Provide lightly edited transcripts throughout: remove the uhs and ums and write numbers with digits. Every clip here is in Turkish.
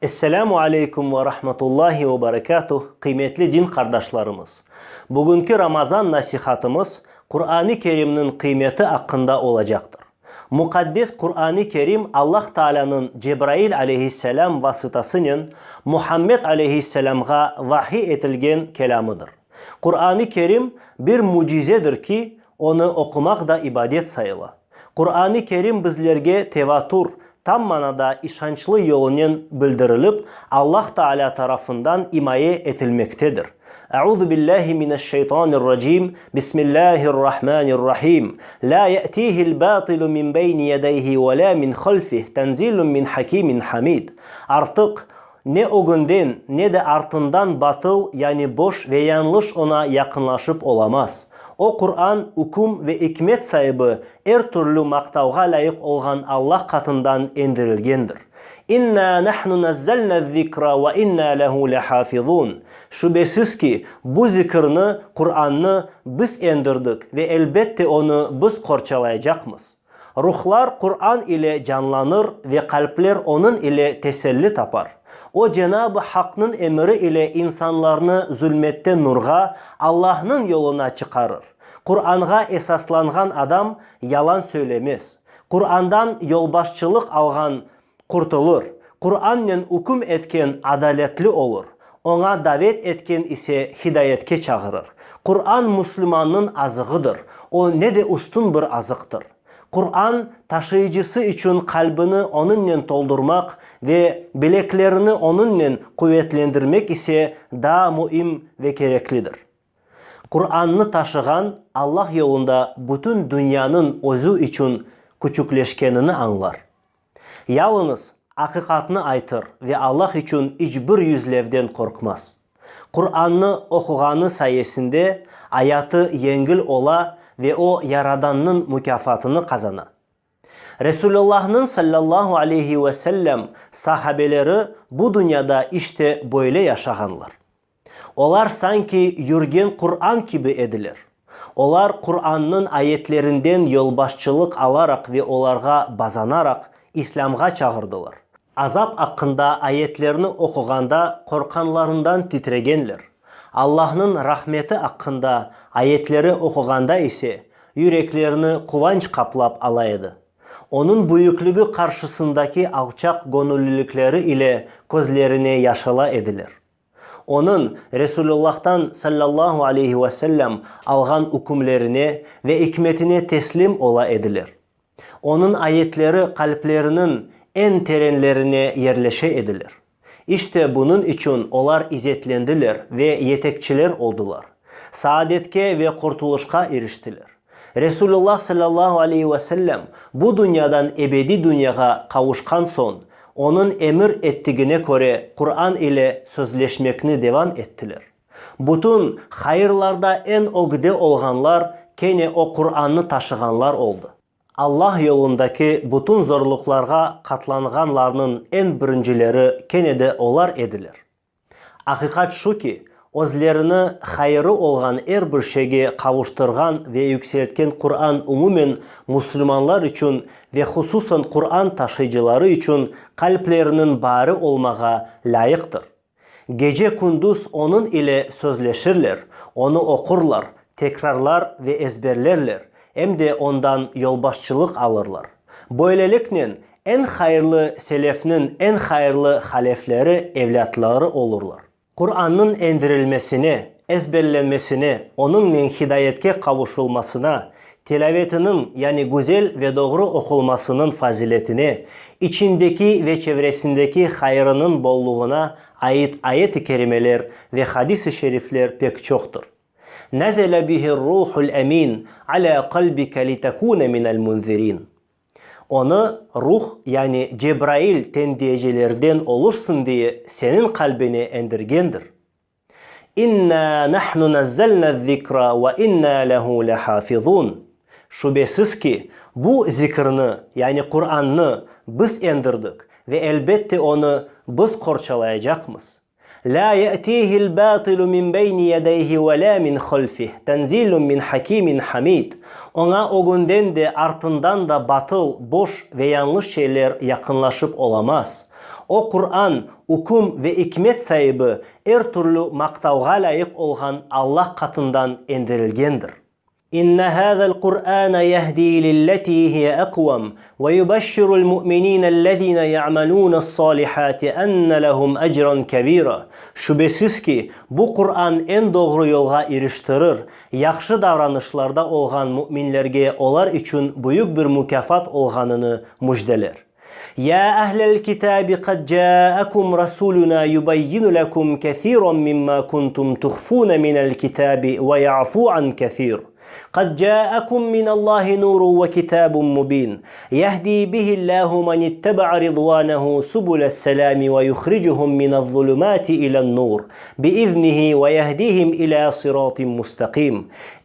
Esselamu Aleyküm ve Rahmetullahi ve Berekatuh. Kıymetli din kardeşlerimiz. Bugünkü Ramazan nasihatımız Kur'an-ı Kerim'in kıymeti hakkında olacaktır. Muqaddes Quran-ı Kerim Allah Teala'nın Cebrail aleyhisselam vasıtasıyla Muhammed aleyhisselam'a vahiy etilgen kelamıdır. Kur'an-ı Kerim bir mucizedir ki onu okumak da ibadet sayılır. Kur'an-ı Kerim bizlerge tevatür, tam manada işançlı yolunun bildirilip Allah Teala tarafından imaye edilmektedir. Euzu billahi mineşşeytanirracim. Bismillahirrahmanirrahim. La ya'tihil batilu min beyni yedeyhi ve la min halfihi. Tenzilun min hakimin hamid. Artık ne o günden ne de ardından batıl yani boş ve yanlış ona yakınlaşıp olamaz. O Kur'an hüküm ve hikmet sahibi her türlü maktavga layık olan Allah katından indirilgendir. İnna nahnu nazzalna zikra ve inna lehu lehafizun. Şüphesiz ki bu zikrini, Kur'an'ı biz indirdik ve elbette onu biz korçalayacakmız. Ruhlar Kur'an ile canlanır ve kalpler onun ile teselli tapar. O Cenab-ı Hakk'ın emri ile insanlarını zulmetten nurga, Allah'ın yoluna çıkarır. Kur'an'a esaslangan adam yalan söylemez. Kur'an'dan yolbaşçılık algan kurtulur. Kur'an'la hüküm etken adaletli olur. Ona davet etken ise hidayetke çağırır. Kur'an Müslümanın azığıdır. O ne de üstün bir azıktır. Kur'an taşıyıcısı için kalbini onunla doldurmak ve bileklerini onunla kuvvetlendirmek ise daha mühim ve gereklidir. Kur'an'ı taşıgan Allah yolunda bütün dünyanın özü için küçükleşkenini anlar. Yalnız hakikatini aytır ve Allah için hiçbir yüzlevden korkmaz. Kur'an'ı okuganı sayesinde hayatı yengil ola ve o Yaradan'ın mükafatını kazana. Resulullah'ın sallallahu aleyhi ve sellem sahabeleri bu dünyada işte böyle yaşaganlar. Onlar sanki yürgen Kur'an gibi edilir. Onlar Kur'an'ın ayetlerinden yolbaşçılık alarak ve onlara bazanarak İslam'a çağırdılar. Azap hakkında ayetlerini okuganda korkanlarından titregenler. Allah'ın rahmeti hakkında ayetleri okuganda ise yüreklerini kıvanç kaplap alaydı. Onun büyüklüğü karşısındaki alçak gönüllülükleri ile gözlerine yaşala edilir. Onun Resulullah'tan sallallahu aleyhi ve sellem algan hükümlerine ve hikmetine teslim ola edilir. Onun ayetleri kalplerinin en terenlerine yerleşe edilir. İşte bunun için onlar izzetlendiler ve yetekçiler oldular. Saadetke ve kurtuluşa eriştiler. Resulullah sallallahu aleyhi ve sellem bu dünyadan ebedi dünyaya kavuşkan son, onun emir ettiğine göre Kur'an ile sözleşmekini devam ettiler. Bütün hayırlarda en ögde olanlar gene o Kur'an'ı taşıganlar oldu. Allah yolundaki bütün zorluklara katlanganlarının en birincileri gene de onlar edilir. Hakikat şu ki, özlerini hayırı olan her bir şeye kavuşturgan ve yükseltken Kur'an umumen Müslümanlar için ve hususen Kur'an taşıyıcıları için kalplerinin bari olmağa layıktır. Gece gündüz onun ile sözleşirler, onu okurlar, tekrarlar ve ezberlerler. Hem de ondan yolbaşçılık alırlar. Böylelikle en hayırlı selefinin en hayırlı halefleri evlatları olurlar. Kur'an'ın indirilmesine, ezberlenmesine, onunla hidayetke kavuşulmasına, tilavetinin yani güzel ve doğru okulmasının faziletine, içindeki ve çevresindeki hayrının bolluğuna ait ayet-i kerimeler ve hadis-i şerifler pek çoktur. Nezele bihi ruhul emin ala kalbike litekune minel munzirin. Onu ruh yani Cebrail tendiyecilerden olursun diye senin kalbine indirgendir. İnna nahnu nazzalna zikra ve inna lehu lehafizun. Şüphesiz ki bu zikrini yani Kur'an'ı biz indirdik ve elbette onu biz korçalayacakmız. La ye'tihil batilu min beyni yedeyhi ve la min khalfih. Tenzilun min hakimin hamid. Ona o günden de ardından da batıl, boş ve yanlış şeyler yakınlaşıp olamaz. O Kur'an, hukum ve hikmet sahibi, her türlü maktavga layık olan Allah katından indirilgendir. İnne hâzel Kur'âne yehdi lilleti hiye ekvam ve yubeşşirul mu'minînellezîne ya'melûne's-sâlihâti enne lehum ecran kebîra. Şüphesiz ki bu Kur'an en doğru yolga eriştirir. Yaxşı davranışlarda olan müminlerge onlar için büyük bir mükafat olganını müjdeler. Ya ehlel kitabi kad ca'akum rasuluna yubayyinu lekum kethiran mimma kuntum tukhfuna minel kitabi ve ya'fu an kethir. قد جاءكم من الله نور وكتاب مبين يهدي به الله من اتبع رضوانه سبل السلام ويخرجهم من الظلمات إلى النور بإذنه ويهديهم إلى صراط مستقيم.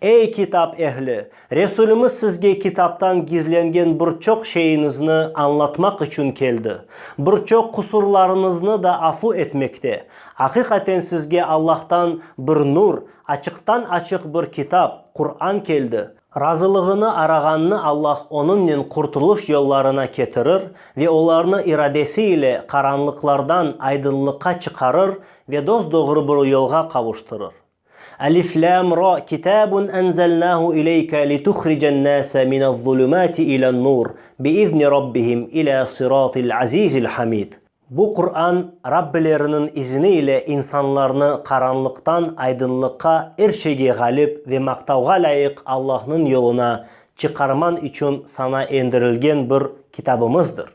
Ey kitap ehli! Resulümüz sizge kitaptan gizlengen birçok şeyinizni anlatmak için geldi. Birçok kusurlarınızını da afu etmekte. Hakikaten sizge Allah'tan bir nur, açıktan açık bir kitap, Kur'an geldi. Razılığını araganını Allah onunla kurtuluş yollarına getirir ve onlarını iradesiyle karanlıklardan aydınlığa çıkarır ve dosdoğru bir yolga kavuşturur. Alif Lam Ra kitabun enzelnahu ileyke lituhricen nase minez-zulumati ilen-nur biizni rabbihim ila sıratil azizil hamid. Bu Kur'an Rabbilerinin izniyle insanlarını karanlıktan aydınlığa her şeye galip ve maktavga layık Allah'ın yoluna çıkarman için sana indirilgen bir kitabımızdır.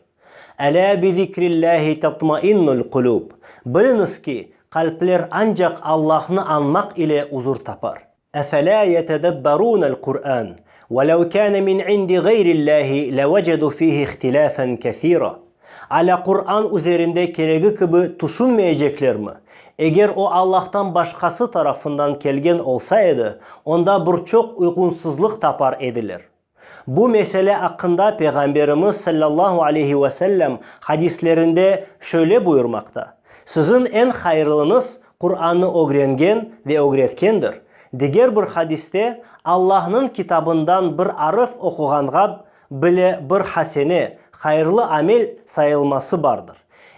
Ela bi zikrillahi tatmainnul kulub. Biliniz ki kalpler ancak Allah'ını anmak ile huzur tapar. Efela yetedebberunel Kur'an. Velev kâne min indi gayrillahi levecedu fihi ihtilafen kethira. Ala Kur'an üzerinde gereği gibi düşünmeyecekler mi? Eğer o Allah'tan başkası tarafından gelgen olsaydı, onda birçok uygunsuzluk tapar edilir. Bu mesele hakkında Peygamberimiz sallallahu aleyhi ve sellem hadislerinde şöyle buyurmakta. Sizin en hayırlınız Kur'an'ı öğrengen ve öğretkendir. Diğer bir hadiste Allah'ın kitabından bir arif okuğanğa bile bir hasene, hayırlı amel sayılması vardır.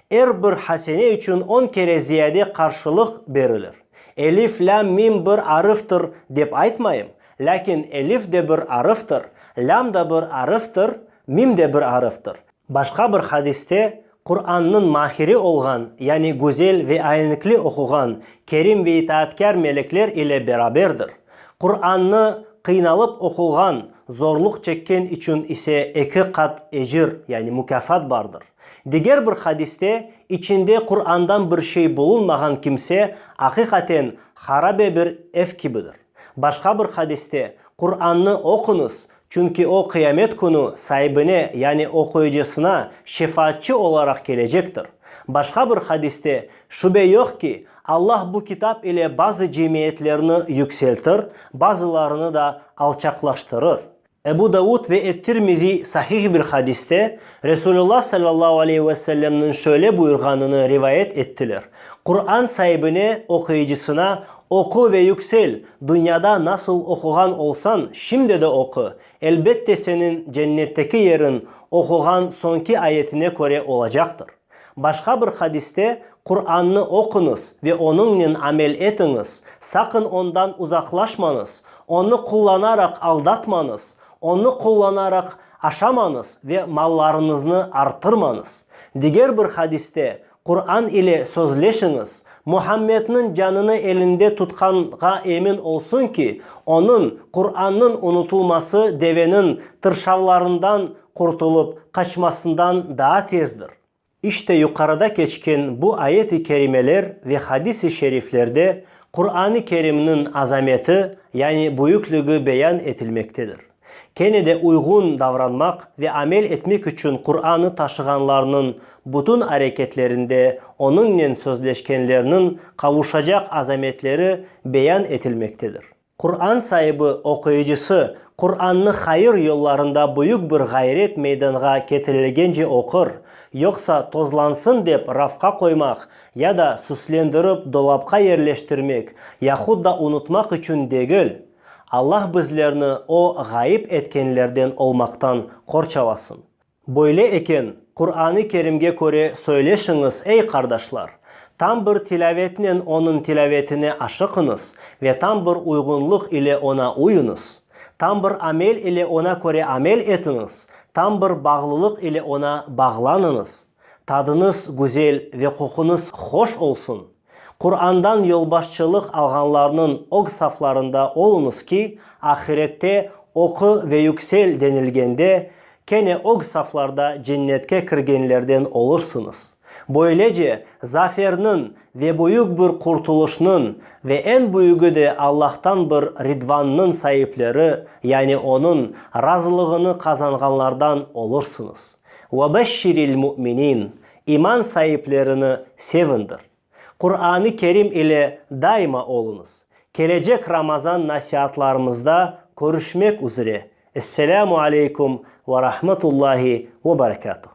Her bir hasene için 10 kere ziyade karşılık verilir. Elif, lam, mim bir ariftir deyip aytmayım. Lakin elif de bir ariftir, lam da bir ariftir, mim de bir ariftir. Başka bir hadiste Kur'an'ın mahiri olgan, yani güzel ve ayrıntılı okugan, kerim ve itaatkar melekler ile beraberdir. Kur'an'ı kıynalıp okugan, zorluk çeken için ise 2 kat ecir, yani mükafat vardır. Diğer bir hadiste içinde Kur'an'dan bir şey bulunmayan kimse hakikaten harabe bir ev gibidir. Başka bir hadiste Kur'an'ı okunuz çünkü o kıyamet günü sahibine, yani okuyucusuna şefaatçi olarak gelecektir. Başka bir hadiste şüphe yok ki Allah bu kitap ile bazı cemiyetlerini yükseltir, bazılarını da alçaklaştırır. Ebu Davud ve Et-Tirmizi sahih bir hadiste Resulullah sallallahu aleyhi ve sellem'in şöyle buyurganını rivayet ettiler. Kur'an sahibine, okuyucusuna oku ve yüksel. Dünyada nasıl okugan olsan şimdi de oku. Elbette senin cennetteki yerin okugan sonki ayetine göre olacaktır. Başka bir hadiste Kur'an'ı okunuz ve onunla amel etiniz. Sakın ondan uzaklaşmanız. Onu kullanarak aldatmanız. Onu kullanarak aşamanız ve mallarınızı artırmanız. Diğer bir hadiste Kur'an ile sözleşiniz. Muhammed'in canını elinde tutkanğa emin olsun ki onun Kur'an'ın unutulması devenin tırşavlarından kurtulup kaçmasından daha tezdir. İşte yukarıda geçken bu ayet-i kerimeler ve hadis-i şeriflerde Kur'an-ı Kerim'in azameti, yani büyüklüğü beyan edilmektedir. Kendine uygun davranmak ve amel etmek için Kur'an'ı taşıganlarının bütün hareketlerinde onunla sözleşkenlerinin kavuşacak azametleri beyan edilmektedir. Kur'an sahibi okuyucusu Kur'an'ı hayır yollarında büyük bir gayret meydana getirilgence okur, yoksa tozlansın dep rafka koymak ya da süslendirip dolapka yerleştirmek yahut da unutmak için değil. Allah bizlerini o gayip etkenlerden olmaktan korçalasın. Böyle eken Kur'an-ı Kerim'ge göre söyleşiniz ey kardeşler. Tam bir tilavetle onun tilavetine aşıkınız ve tam bir uygunluk ile ona uyunuz. Tam bir amel ile ona göre amel etiniz. Tam bir bağlılık ile ona bağlanınız. Tadınız güzel ve kokunuz hoş olsun. Kur'an'dan yolbaşçılık alganlarının ok saflarında olunuz ki ahirette oku ve yüksel denilgende kene ok saflarda cennetke kirgenlerden olursunuz. Böylece zaferinin ve büyük bir kurtuluşunun ve en büyüğü de Allah'tan bir ridvanının sahipleri yani onun razılığını kazananlardan olursunuz. وَبَشِّرِ الْمُؤْمِنِينَ İman sahiplerini sevindir. Kur'an-ı Kerim ile daima olunuz. Gelecek Ramazan nasihatlarımızda görüşmek üzere. Esselamu Aleyküm ve Rahmetullahi ve Berekatuhu.